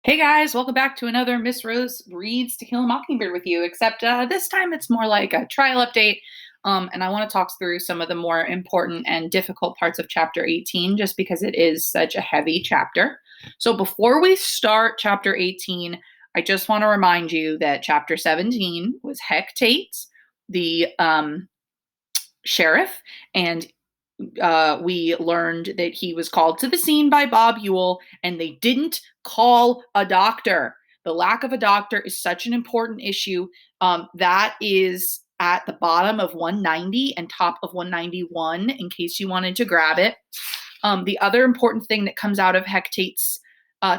Hey guys, welcome back to another Miss Rose Reads To Kill a Mockingbird with you, except this time it's more like a trial update. And I want to talk through some of the more important and difficult parts of chapter 18, just because it is such a heavy chapter. So before we start chapter 18, I just want to remind you that chapter 17 was Hecate, the sheriff, and we learned that he was called to the scene by Bob Ewell, and they didn't call a doctor. The lack of a doctor is such an important issue. That is at the bottom of 190 and top of 191, in case you wanted to grab it. The other important thing that comes out of Hecate's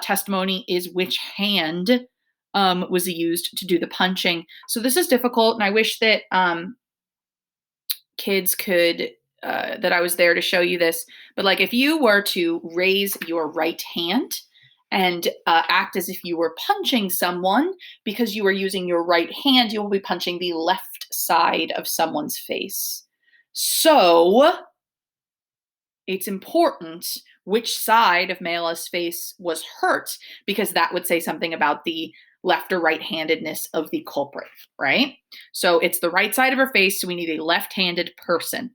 testimony is which hand was used to do the punching. So this is difficult, and I wish that kids could that I was there to show you this. But like if you were to raise your right hand and act as if you were punching someone because you were using your right hand, you will be punching the left side of someone's face. So it's important which side of Mayala's face was hurt, because that would say something about the left or right-handedness of the culprit, right? So it's the right side of her face, so we need a left-handed person.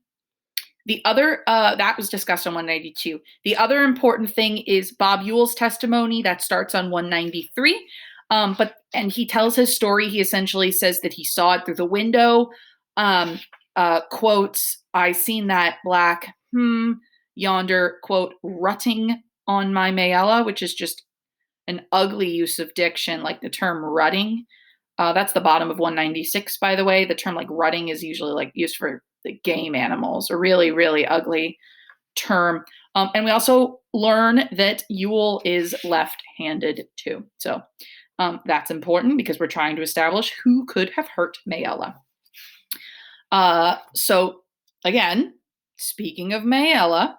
The other, that was discussed on 192. The other important thing is Bob Ewell's testimony that starts on 193. And he tells his story. He essentially says that he saw it through the window. Quotes, I seen that black, yonder, quote, rutting on my Mayella, which is just an ugly use of diction, like the term rutting. That's the bottom of 196, by the way. The term like rutting is usually like used for the game animals, a really, really ugly term. And we also learn that Ewell is left-handed too. So that's important because we're trying to establish who could have hurt Mayella. So again, speaking of Mayella,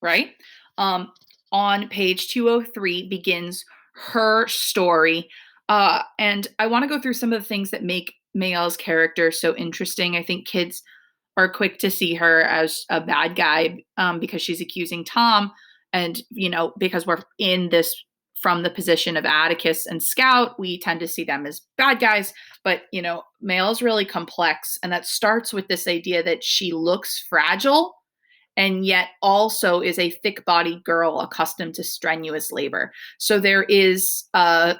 right? On page 203 begins her story. And I want to go through some of the things that make Mayella's character so interesting. I think kids are quick to see her as a bad guy because she's accusing Tom. And, because we're in this from the position of Atticus and Scout, we tend to see them as bad guys. But, Mayella's really complex. And that starts with this idea that she looks fragile and yet also is a thick-bodied girl accustomed to strenuous labor. So there is a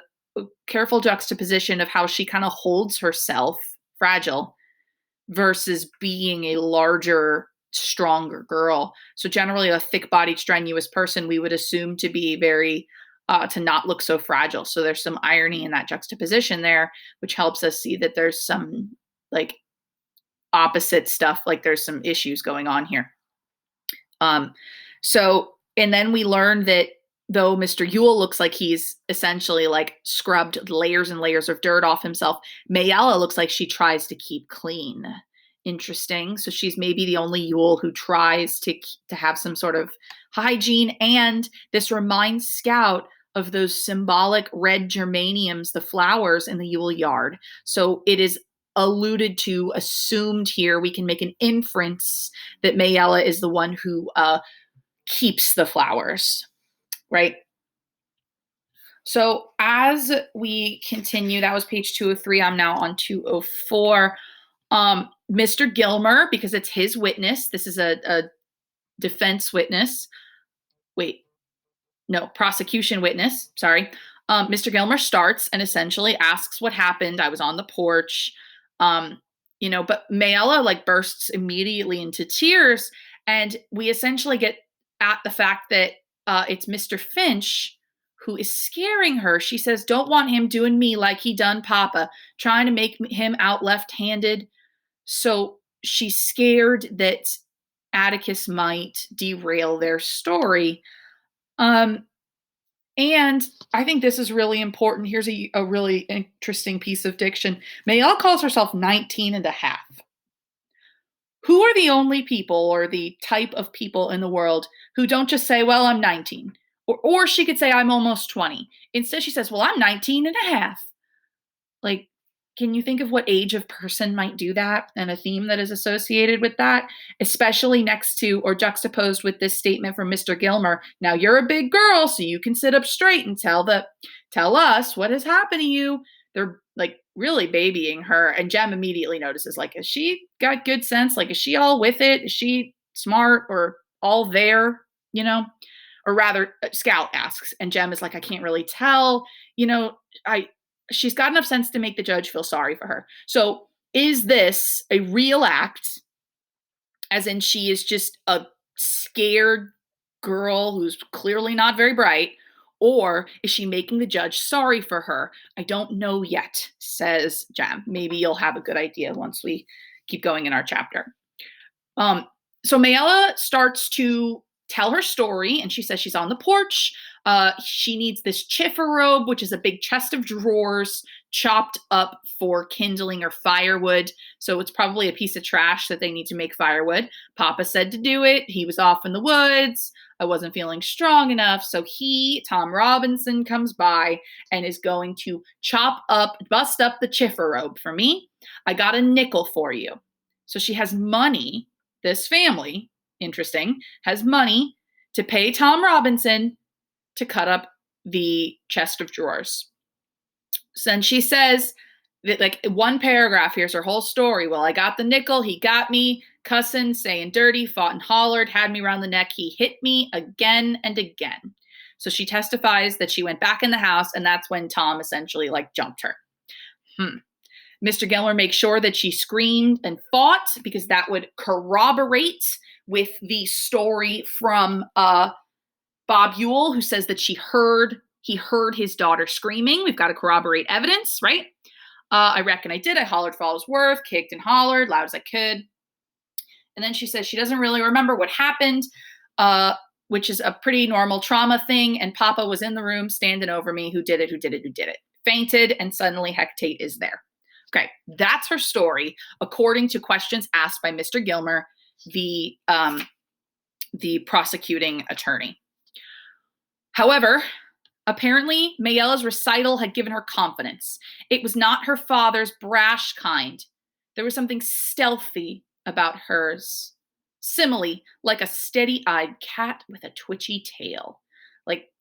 careful juxtaposition of how she kind of holds herself fragile versus being a larger, stronger girl. So generally a thick-bodied, strenuous person we would assume to be very, to not look so fragile. So there's some irony in that juxtaposition there, which helps us see that there's some like opposite stuff, like there's some issues going on here. And then we learn that though Mr. Ewell looks like he's essentially like scrubbed layers and layers of dirt off himself, Mayella looks like she tries to keep clean. Interesting. So she's maybe the only Ewell who tries to have some sort of hygiene. And this reminds Scout of those symbolic red geraniums, the flowers in the Ewell yard. So it is alluded to, assumed here, we can make an inference that Mayella is the one who keeps the flowers, right? So as we continue, that was page 203. I'm now on 204. Mr. Gilmer, because it's his witness, this is a defense witness. Prosecution witness, sorry. Mr. Gilmer starts and essentially asks what happened. I was on the porch, but Mayella like bursts immediately into tears. And we essentially get at the fact that it's Mr. Finch who is scaring her. She says, don't want him doing me like he done Papa, trying to make him out left-handed. So she's scared that Atticus might derail their story. And I think this is really important. Here's a really interesting piece of diction. Mayella calls herself 19 and a half. Who are the only people or the type of people in the world who don't just say, well, I'm 19? Or she could say, I'm almost 20. Instead, she says, well, I'm 19 and a half. Like, can you think of what age of person might do that and a theme that is associated with that, especially next to or juxtaposed with this statement from Mr. Gilmer? Now, you're a big girl, so you can sit up straight and tell the Tell us what has happened to you. They're like really babying her. And Jem immediately notices, like, has she got good sense? Like, is she all with it? Is she smart or all there? You know? Or rather, Scout asks, and Jem is like, I can't really tell. You know, I she's got enough sense to make the judge feel sorry for her. So is this a real act, as in she is just a scared girl who's clearly not very bright, or is she making the judge sorry for her? I don't know yet, says Jem. Maybe you'll have a good idea once we keep going in our chapter. Um, so Mayella starts to tell her story, and she says she's on the porch. She needs this chiffer robe, which is a big chest of drawers chopped up for kindling or firewood. So it's probably a piece of trash that they need to make firewood. Papa said to do it. He was off in the woods. I wasn't feeling strong enough. So Tom Robinson, comes by and is going to bust up the chiffer robe for me. I got a nickel for you. So she has money. This family, interesting, has money to pay Tom Robinson to cut up the chest of drawers. So then she says that, like, one paragraph, here's her whole story. Well, I got the nickel, he got me, cussing, saying dirty, fought and hollered, had me around the neck, he hit me again and again. So she testifies that she went back in the house, and that's when Tom essentially, like, jumped her. Mr. Gilmer makes sure that she screamed and fought, because that would corroborate with the story from Bob Ewell, who says that he heard his daughter screaming. We've got to corroborate evidence, right? I reckon I did. I hollered for all it was worth, kicked and hollered, loud as I could. And then she says she doesn't really remember what happened, which is a pretty normal trauma thing. And Papa was in the room standing over me. Who did it? Fainted, and suddenly Hecate is there. Okay, that's her story, according to questions asked by Mr. Gilmer, the prosecuting attorney. However, apparently Mayella's recital had given her confidence. It was not her father's brash kind. There was something stealthy about hers. Simile, like a steady-eyed cat with a twitchy tail. Like,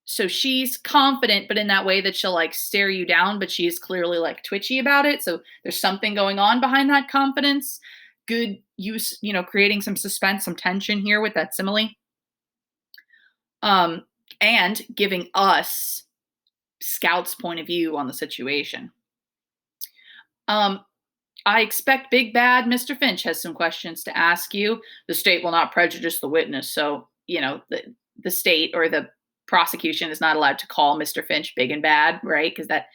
so she's confident, but in that way that she'll, like, stare you down, but she is clearly, like, twitchy about it. So there's something going on behind that confidence. Good use, creating some suspense, some tension here with that simile. And giving us Scout's point of view on the situation. I expect Big Bad Mr. Finch has some questions to ask you. The state will not prejudice the witness. So, the state or the prosecution is not allowed to call Mr. Finch big and bad, right? Because that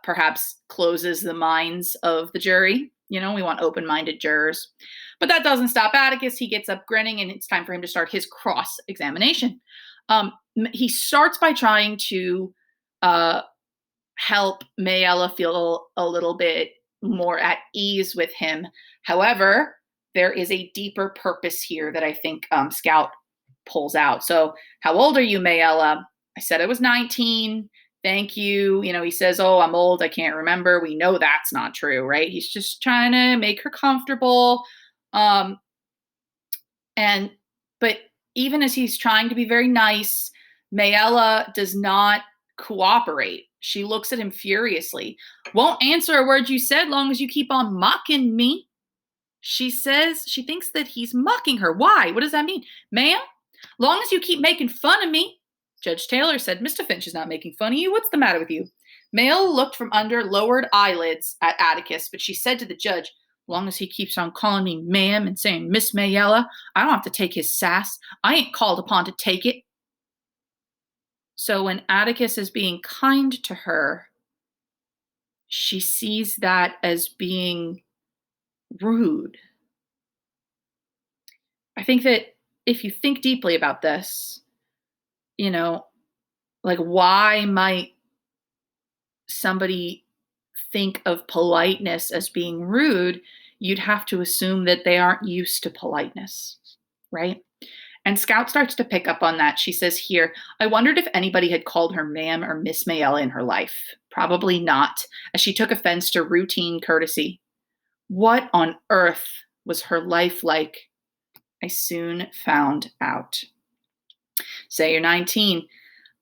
perhaps closes the minds of the jury. We want open-minded jurors. But that doesn't stop Atticus. He gets up grinning, and it's time for him to start his cross-examination. He starts by trying to help Mayella feel a little bit more at ease with him. However, there is a deeper purpose here that I think Scout pulls out. So, how old are you, Mayella? I said I was 19. Thank you. He says, oh, I'm old. I can't remember. We know that's not true, right? He's just trying to make her comfortable. But even as he's trying to be very nice, Mayella does not cooperate. She looks at him furiously. Won't answer a word you said long as you keep on mocking me. She says she thinks that he's mocking her. Why? What does that mean? Ma'am, long as you keep making fun of me. Judge Taylor said, Mr. Finch is not making fun of you. What's the matter with you? Mayella looked from under lowered eyelids at Atticus, but she said to the judge, long as he keeps on calling me ma'am and saying Miss Mayella, I don't have to take his sass. I ain't called upon to take it. So when Atticus is being kind to her, she sees that as being rude. I think that if you think deeply about this, like, why might somebody think of politeness as being rude? You'd have to assume that they aren't used to politeness, right? And Scout starts to pick up on that. She says here, I wondered if anybody had called her ma'am or Miss Mayella in her life. Probably not, as she took offense to routine courtesy. What on earth was her life like? I soon found out. Say you're 19.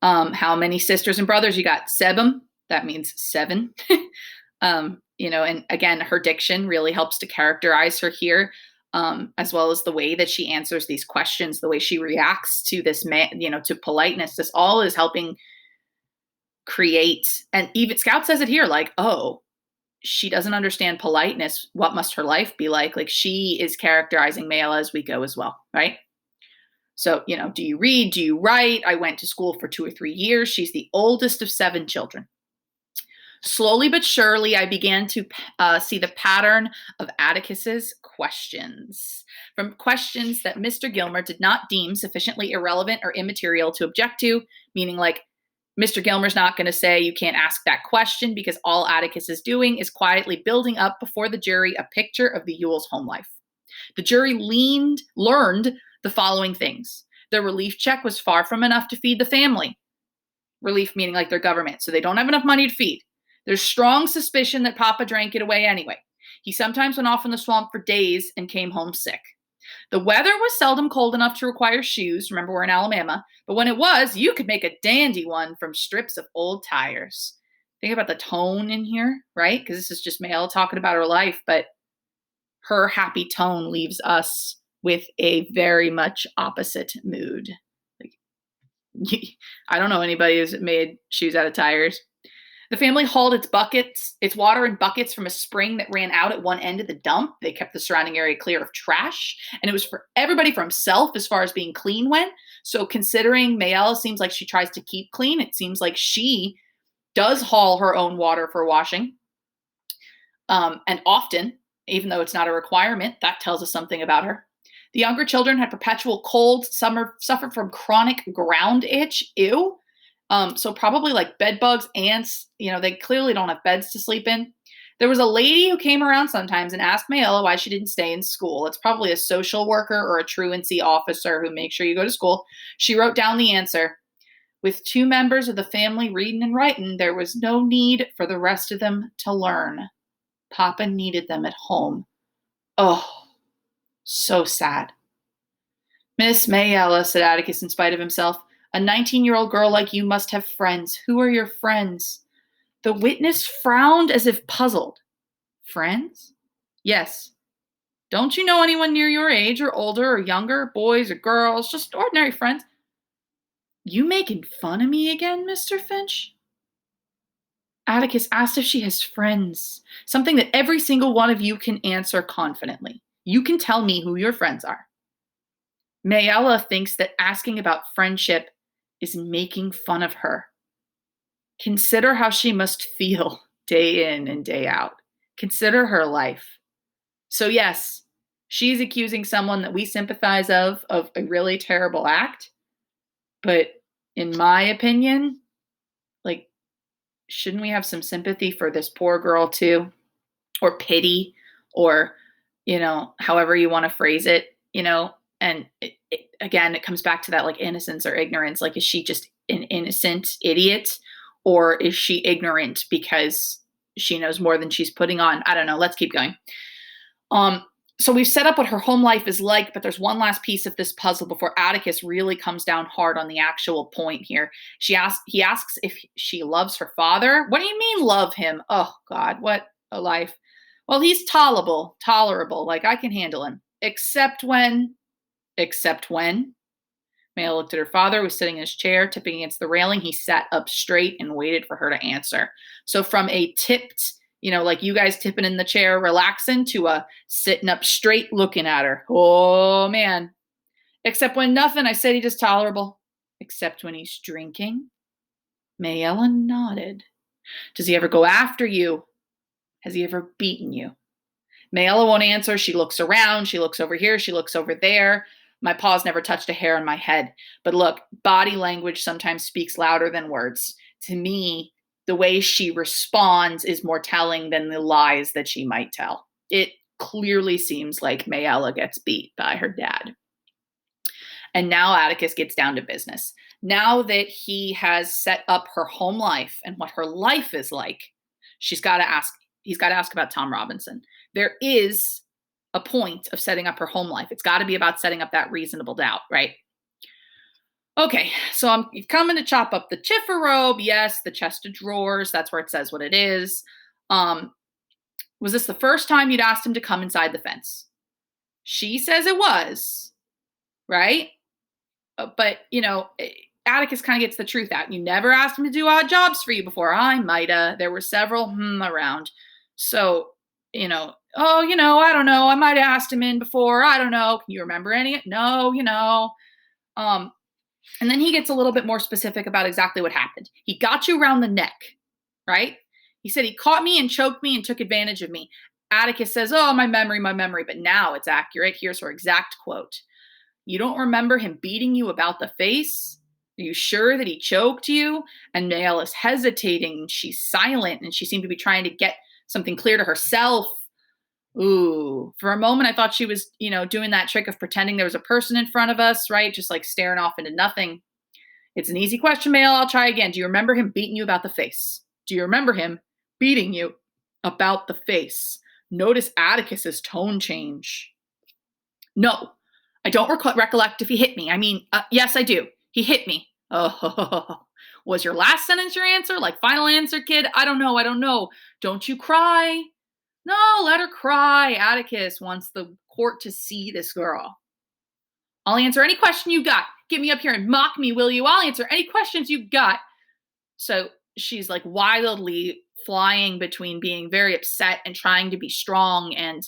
How many sisters and brothers you got? Sebum. That means 7. And again, her diction really helps to characterize her here, as well as the way that she answers these questions, the way she reacts to this man, to politeness. This all is helping create, and even Scout says it here, like, oh, she doesn't understand politeness. What must her life be like? Like, she is characterizing Mayella as we go as well, right? So, do you read? Do you write? I went to school for 2 or 3 years. She's the oldest of 7 children. Slowly but surely, I began to see the pattern of Atticus's questions. From questions that Mr. Gilmer did not deem sufficiently irrelevant or immaterial to object to, meaning like Mr. Gilmer's not going to say you can't ask that question because all Atticus is doing is quietly building up before the jury a picture of the Ewells' home life. The jury learned the following things. Their relief check was far from enough to feed the family. Relief meaning like their government, so they don't have enough money to feed. There's strong suspicion that Papa drank it away anyway. He sometimes went off in the swamp for days and came home sick. The weather was seldom cold enough to require shoes. Remember, we're in Alabama. But when it was, you could make a dandy one from strips of old tires. Think about the tone in here, right? Because this is just Mayella talking about her life, but her happy tone leaves us with a very much opposite mood. Like, I don't know anybody who's made shoes out of tires. The family hauled its water in buckets from a spring that ran out at one end of the dump. They kept the surrounding area clear of trash. And it was for everybody for himself as far as being clean went. So considering Mayella seems like she tries to keep clean, it seems like she does haul her own water for washing. And often, even though it's not a requirement, that tells us something about her. The younger children had perpetual colds. Some suffered from chronic ground itch. Ew. So probably like bed bugs, ants, they clearly don't have beds to sleep in. There was a lady who came around sometimes and asked Mayella why she didn't stay in school. It's probably a social worker or a truancy officer who makes sure you go to school. She wrote down the answer. With 2 members of the family reading and writing, there was no need for the rest of them to learn. Papa needed them at home. Oh, so sad. Miss Mayella, said Atticus in spite of himself, a 19-year-old girl like you must have friends. Who are your friends? The witness frowned as if puzzled. Friends? Yes. Don't you know anyone near your age or older or younger, boys or girls, just ordinary friends? You making fun of me again, Mr. Finch? Atticus asked if she has friends, something that every single one of you can answer confidently. You can tell me who your friends are. Mayella thinks that asking about friendship is making fun of her. Consider how she must feel day in and day out. Consider her life. So yes, she's accusing someone that we sympathize of a really terrible act. But in my opinion, like, shouldn't we have some sympathy for this poor girl too? Or pity, or, however you want to phrase it, and again, it comes back to that like innocence or ignorance. Like, is she just an innocent idiot, or is she ignorant because she knows more than she's putting on? I don't know. Let's keep going. So we've set up what her home life is like, but there's one last piece of this puzzle before Atticus really comes down hard on the actual point here. He asks if she loves her father. What do you mean love him? Oh God, what a life. Well, he's tolerable. Like, I can handle him. Except when? Mayella looked at her father, who was sitting in his chair, tipping against the railing. He sat up straight and waited for her to answer. So from a tipped, like you guys tipping in the chair, relaxing, to a sitting up straight, looking at her. Oh, man. Except when nothing, I said he just tolerable. Except when he's drinking? Mayella nodded. Does he ever go after you? Has he ever beaten you? Mayella won't answer. She looks around. She looks over here. She looks over there. My paws never touched a hair on my head. But look, body language sometimes speaks louder than words. To me, the way she responds is more telling than the lies that she might tell. It clearly seems like Mayella gets beat by her dad. And now Atticus gets down to business. Now that he has set up her home life and what her life is like, he's got to ask about Tom Robinson. There is a point of setting up her home life. It's got to be about setting up that reasonable doubt, right? Okay, so you've coming to chop up the chiffer robe. Yes, the chest of drawers. That's where it says what it is. Um, was this the first time you'd asked him to come inside the fence? She says it was, right? But Atticus kind of gets the truth out. You never asked him to do odd jobs for you before. I mighta. There were several around. So, I don't know. I might have asked him in before. I don't know. Can you remember any? No, Um, and then he gets a little bit more specific about exactly what happened. He got you around the neck, right? He said he caught me and choked me and took advantage of me. Atticus says, oh, my memory, my memory. But now it's accurate. Here's her exact quote. You don't remember him beating you about the face? Are you sure that he choked you? And Mael is hesitating. She's silent and she seemed to be trying to get something clear to herself. Ooh, for a moment, I thought she was, doing that trick of pretending there was a person in front of us, right? Just like staring off into nothing. It's an easy question, Mael. I'll try again. Do you remember him beating you about the face? Do you remember him beating you about the face? Notice Atticus's tone change. No, I don't recollect if he hit me. I mean, yes, I do. He hit me. Oh, was your last sentence your answer? Like final answer, kid? I don't know. Don't you cry. No, let her cry. Atticus wants the court to see this girl. I'll answer any question you got. Get me up here and mock me, will you? I'll answer any questions you got. So she's like wildly flying between being very upset and trying to be strong and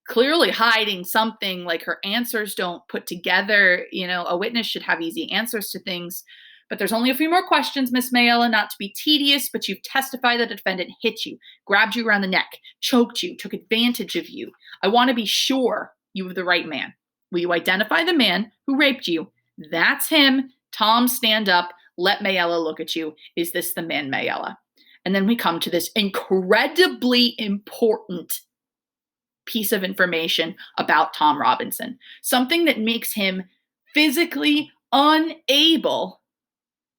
clearly hiding something. Like her answers don't put together. A witness should have easy answers to things. But there's only a few more questions, Miss Mayella, not to be tedious, but you've testified that the defendant hit you, grabbed you around the neck, choked you, took advantage of you. I want to be sure you were the right man. Will you identify the man who raped you? That's him. Tom, stand up. Let Mayella look at you. Is this the man, Mayella? And then we come to this incredibly important piece of information about Tom Robinson, something that makes him physically unable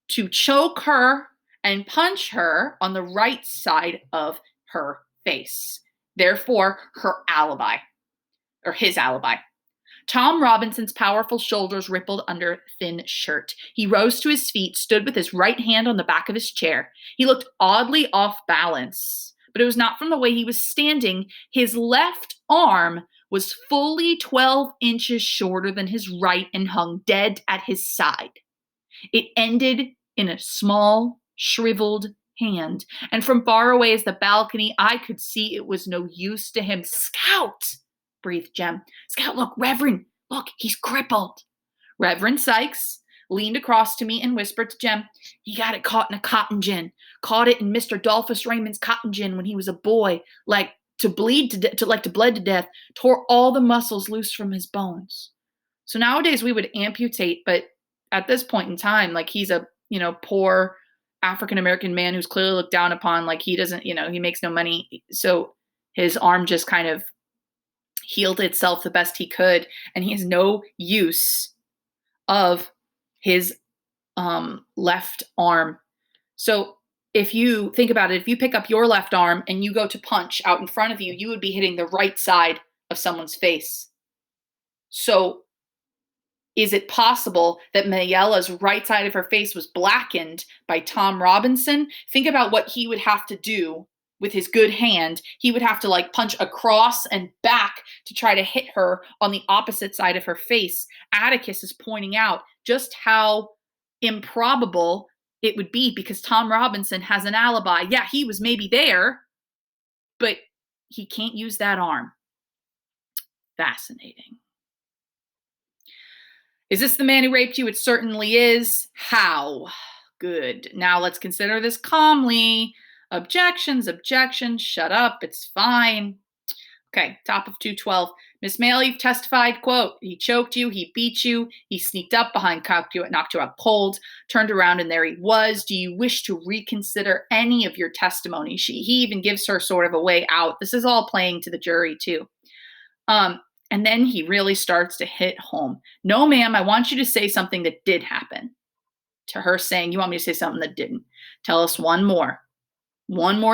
to choke her and punch her on the right side of her face. Therefore, her alibi, or his alibi. Tom Robinson's powerful shoulders rippled under thin shirt. He rose to his feet, stood with his right hand on the back of his chair. He looked oddly off balance, but it was not from the way he was standing. His left arm was fully 12 inches shorter than his right and hung dead at his side. It ended in a small, shriveled hand, and from far away as the balcony, I could see it was no use to him. Scout, breathed Jem. Scout, look, Reverend, look, he's crippled. Reverend Sykes leaned across to me and whispered to Jem, he got it caught in a cotton gin. Caught it in Mr. Dolphus Raymond's cotton gin when he was a boy, like to bled to death, tore all the muscles loose from his bones. So nowadays we would amputate, but at this point in time, like he's a, poor African-American man who's clearly looked down upon, like he doesn't, he makes no money. So his arm just kind of healed itself the best he could. And he has no use of his left arm. So if you think about it, if you pick up your left arm and you go to punch out in front of you, you would be hitting the right side of someone's face. So is it possible that Mayella's right side of her face was blackened by Tom Robinson? Think about what he would have to do with his good hand. He would have to like punch across and back to try to hit her on the opposite side of her face. Atticus is pointing out just how improbable it would be because Tom Robinson has an alibi. Yeah, he was maybe there, but he can't use that arm. Fascinating. Is this the man who raped you? It certainly is. How? Good. Now let's consider this calmly. Objections. Shut up. It's fine. Okay, top of 212. Miss Mayle, you've testified, quote, he choked you, he beat you, he sneaked up behind, knocked you out cold, turned around, and there he was. Do you wish to reconsider any of your testimony? He even gives her sort of a way out. This is all playing to the jury, too. And then he really starts to hit home. No, ma'am, I want you to say something that did happen. To her saying, you want me to say something that didn't. Tell us one more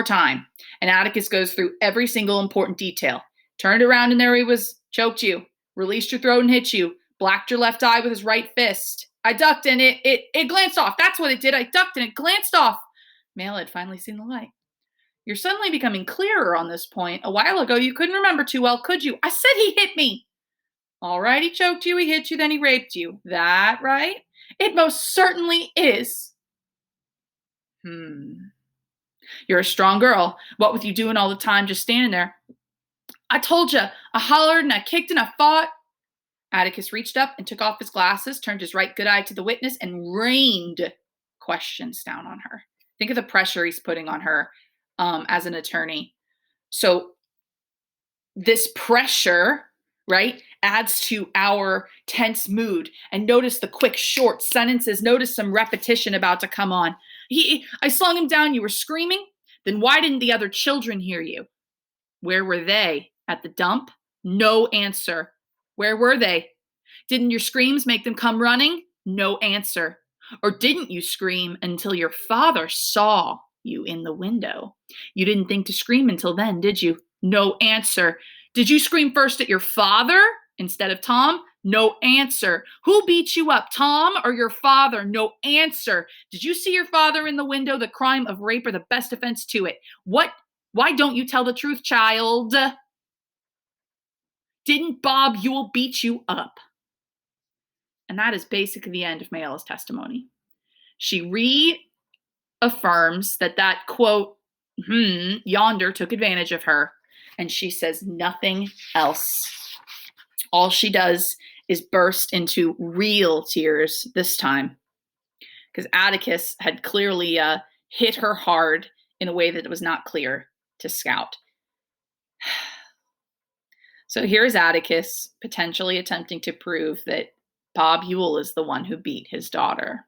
time. And Atticus goes through every single important detail. Turned around and there he was, choked you, released your throat and hit you, blacked your left eye with his right fist. I ducked and it glanced off. That's what it did. I ducked and it glanced off. Mayella had finally seen the light. You're suddenly becoming clearer on this point. A while ago, you couldn't remember too well, could you? I said he hit me. All right, he choked you, he hit you, then he raped you. That right? It most certainly is. You're a strong girl. What with you doing all the time just standing there? I told you. I hollered and I kicked and I fought. Atticus reached up and took off his glasses, turned his right good eye to the witness, and rained questions down on her. Think of the pressure he's putting on her as an attorney. So this pressure, right, adds to our tense mood. And notice the quick, short sentences. Notice some repetition about to come on. I slung him down. You were screaming. Then why didn't the other children hear you? Where were they? At the dump? No answer. Where were they? Didn't your screams make them come running? No answer. Or didn't you scream until your father saw you in the window? You didn't think to scream until then, did you? No answer. Did you scream first at your father instead of Tom? No answer. Who beat you up, Tom or your father? No answer. Did you see your father in the window? The crime of rape or the best defense to it? What? Why don't you tell the truth, child? Didn't Bob Ewell beat you up? And that is basically the end of Mayella's testimony. She reaffirms that quote, yonder took advantage of her, and she says nothing else. All she does is burst into real tears this time, because Atticus had clearly hit her hard in a way that was not clear to Scout. So here's Atticus potentially attempting to prove that Bob Ewell is the one who beat his daughter.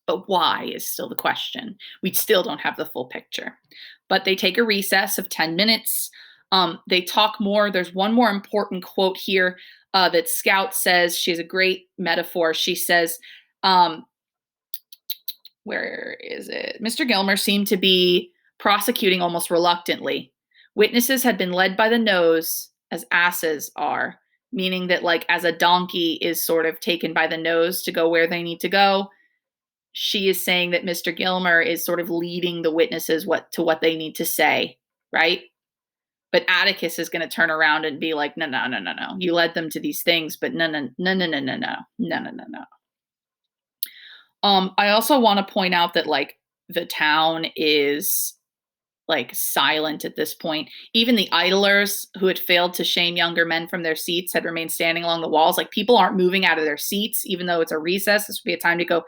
But why is still the question. We still don't have the full picture. But they take a recess of 10 minutes. They talk more. There's one more important quote here that Scout says. She has a great metaphor. She says, where is it? Mr. Gilmer seemed to be prosecuting almost reluctantly. Witnesses had been led by the nose as asses are, meaning that like as a donkey is sort of taken by the nose to go where they need to go. She is saying that Mr. Gilmer is sort of leading the witnesses what they need to say, right? But Atticus is going to turn around and be like, no. You led them to these things, but no. I also want to point out that like the town is like silent at this point. Even the idlers who had failed to shame younger men from their seats had remained standing along the walls. Like people aren't moving out of their seats, even though it's a recess. This would be a time to go,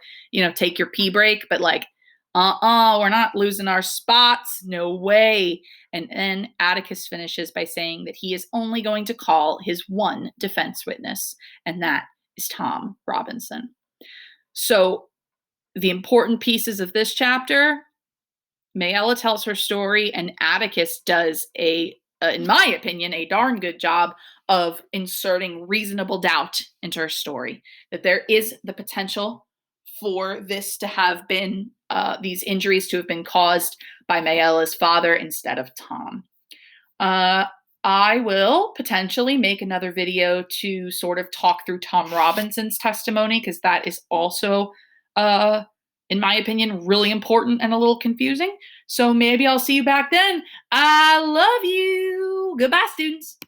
take your pee break. But like, we're not losing our spots. No way. And then Atticus finishes by saying that he is only going to call his one defense witness, and that is Tom Robinson. So the important pieces of this chapter, Mayella tells her story, and Atticus does in my opinion, a darn good job of inserting reasonable doubt into her story. That there is the potential for this to have been, these injuries to have been caused by Mayella's father instead of Tom. I will potentially make another video to sort of talk through Tom Robinson's testimony, because that is also in my opinion, really important and a little confusing. So maybe I'll see you back then. I love you. Goodbye, students.